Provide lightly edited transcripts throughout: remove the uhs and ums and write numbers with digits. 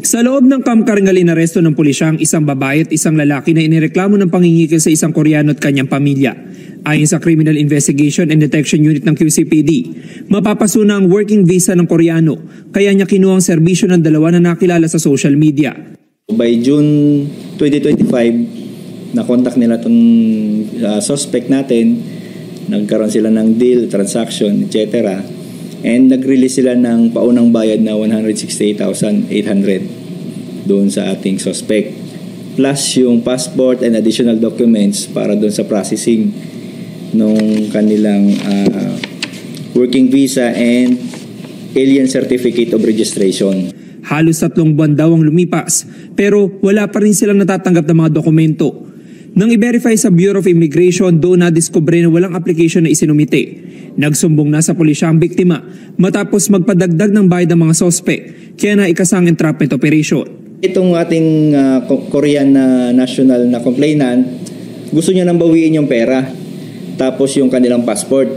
Sa loob ng Camp Karingal, inaresto ng pulisya ang isang babae at isang lalaki na inireklamo ng pangingikil sa isang Koreano at kanyang pamilya. Ayon sa Criminal Investigation and Detection Unit ng QCPD, mapapasuna ang working visa ng Koreano, kaya niya kinuha ang serbisyo ng dalawa na nakilala sa social media. By June 2025, na-contact nila itong suspect natin, nagkaroon sila ng deal, transaction, etc. And nag-release sila ng paunang bayad na 168,800 doon sa ating suspect. Plus yung passport and additional documents para doon sa processing nung kanilang working visa and alien certificate of registration. Halos 3 buwan daw ang lumipas, pero wala pa rin silang natatanggap ng mga dokumento. Nang i-verify sa Bureau of Immigration, doon na-discover na walang application na isinumite. Nagsumbong na sa pulisya ang biktima matapos magpadagdag ng bayad ng mga sospek, kaya naikasang entrapment operation. Itong ating Korean na national na complainant, gusto niya nang bawiin yung pera, tapos yung kanilang passport.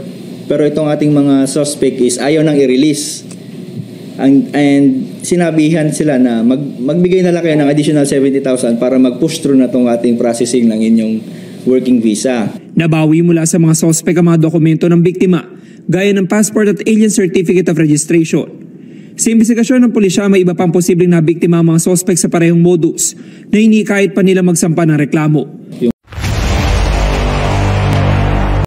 Pero itong ating mga suspect is ayaw nang i-release. And sinabihan sila na magbigay na lang kayo ng additional 70,000 para mag-push through na itong ating processing ng inyong working visa. Nabawi mula sa mga sospek ang mga dokumento ng biktima, gaya ng passport at alien certificate of registration. Sa imbestigasyon ng pulisya, may iba pang posibleng nabiktima ang mga sospek sa parehong modus na hindi kahit pa nila magsampa ng reklamo.